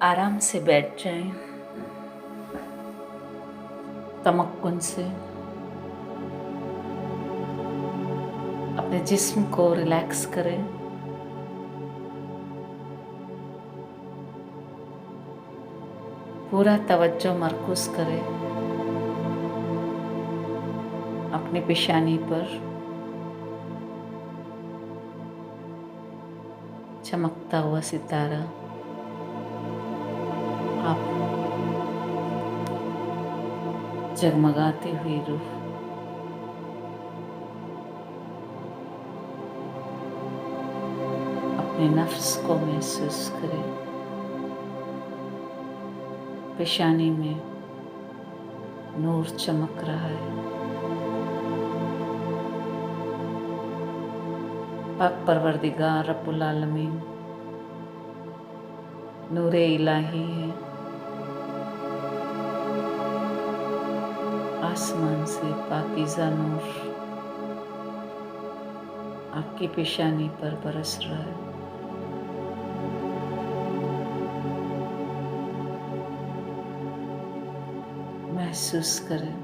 आराम से बैठ जाएं, तमक्कुन से अपने जिस्म को रिलैक्स करें। पूरा तवज्जो मरकूज करें अपनी पेशानी पर। चमकता हुआ सितारा आप जगमगाती हुई रूह, अपने नफ्स को महसूस करें। पेशानी में नूर चमक रहा है। पाक परवरदिगार रब्बुल आलमीन नूरे इलाही है। आसमान से पाकीज़ा नूर आपकी पेशानी पर बरस रहा है। महसूस करें।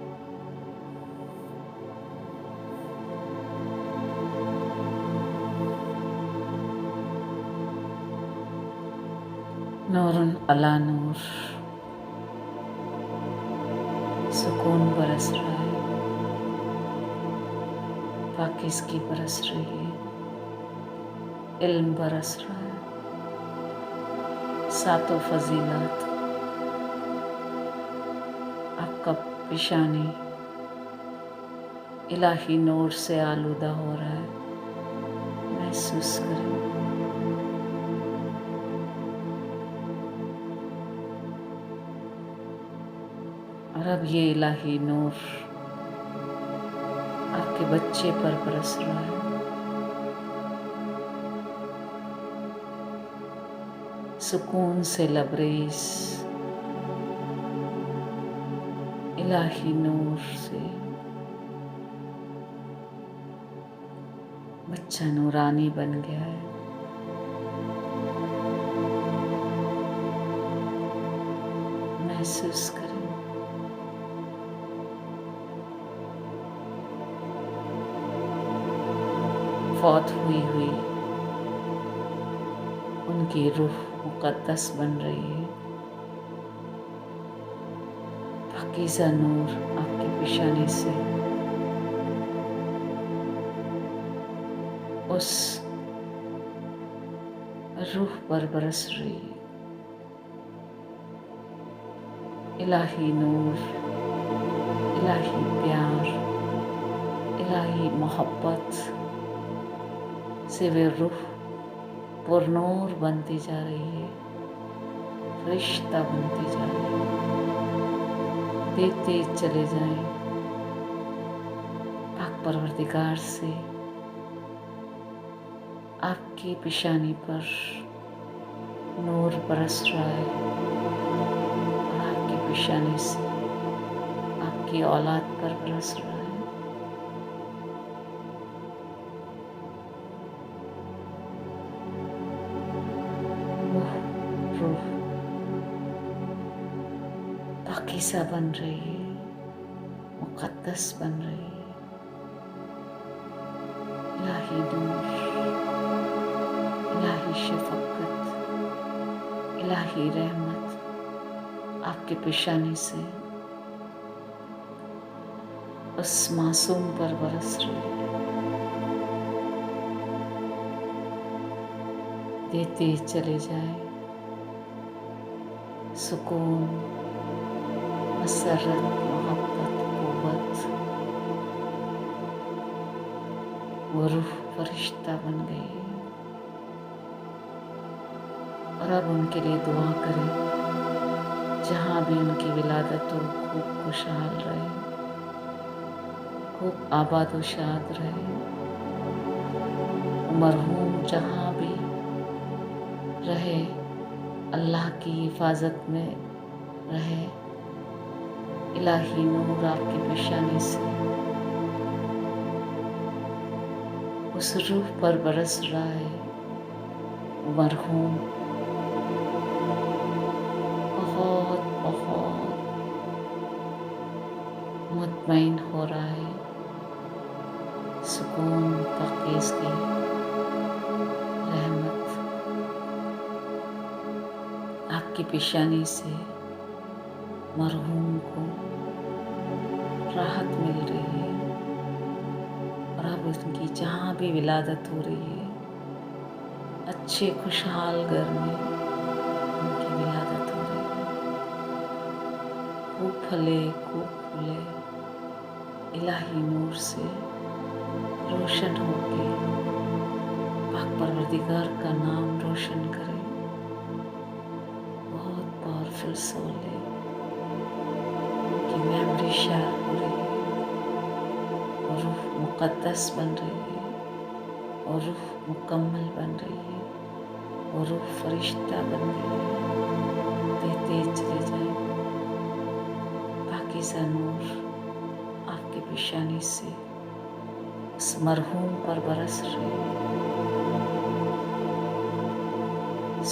नूरुन अला नूर, सुकून बरस रहा है, पाकीज़गी बरस रही है, इल्म बरस रहा है, सातों फजीलत आपका पेशानी इलाही नूर से आलूदा हो रहा है। महसूस करें। और अब ये इलाही नूर आपके बच्चे पर बरस रहा है। सुकून से लबरेज इलाही नूर से बच्चा नूरानी बन गया है। महसूस करें। फौत हुई उनकी रूह मुक़द्दस बन रही है। पाकीज़ा नूर आपकी पेशानी से उस रूह पर बरस रही है। इलाही नूर, इलाही प्यार, इलाही मोहब्बत से वे रूह पुरनूर बनती जा रही है, फरिश्ता बनती जा रही है। देते चले जाएं। पाक परवरदिगार से आपकी पेशानी पर नूर बरस रहा है और आपकी पेशानी से आपकी औलाद पर बरस रहा है। रूह पाकीज़ा बन रही है, मुक़द्दस बन रही है। इलाही नूर, इलाही शफ़क़त, इलाही रहमत आपके पेशानी से उस मासूम पर बरस रही है। देते चले जाए। सुकून, मसरत, मोहब्बत, क़ुव्वत, वो रूह फरिश्ता बन गई है। और अब उनके लिए दुआ करें, जहाँ भी उनकी विलादत हो खूब खुशहाल रहे, खूब आबाद व शाद रहे। मरहूम जहाँ भी रहे अल्लाह की हिफाजत में रहे। इलाही नूर आपकी पेशानी से उस रूह पर बरस रहा है। मरहूम بہت بہت مطمئن ہو رہا ہے. سکون تقدیس کی رحمت آپ کی پیشانی سے مرحوم کو راحت مل رہی ہے، اور اب ان کی جہاں بھی ولادت ہو رہی ہے اچھے خوشحال گھر میں ان کی ولادت ہو رہی ہے. خوب پھلے خوب پھولے، الہی نور سے روشن ہو کے پاک پروردگار کا نام روشن کرے. بہت پاورفل سول ہے کہ میموری شیئر ہو رہی ہے، اور روح مقدس بن رہی ہے، اور روح مکمل بن رہی ہے، اور روح فرشتہ بن رہی ہے. دیتے چلے جائیں. پاکیزہ نور آپ کے پیشانی سے اس مرحوم پر برس رہے ہیں.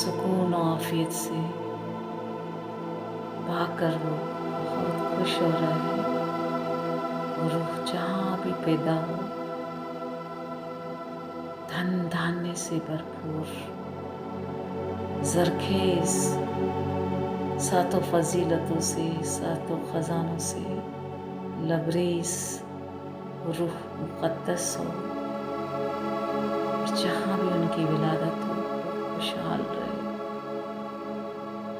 سکون و عافیت سے پا کر وہ بہت خوش ہو رہا ہے، اور روح جہاں بھی پیدا ہو دھن دھانے سے بھرپور، زرخیز، ساتوں فضیلتوں سے، ساتوں خزانوں سے لبریز روح مقدس ہو، اور جہاں بھی ان کی ولادت ہو خوشحال رہے.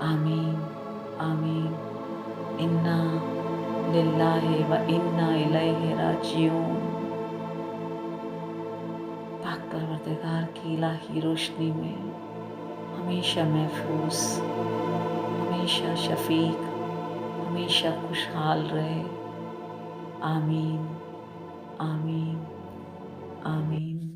آمین آمین. انا للہ و انا الیہ راجعون. پاک پروردگار کی الہی روشنی میں ہمیشہ محفوظ، ہمیشہ شفیق، ہمیشہ خوشحال رہے. آمین آمین آمین.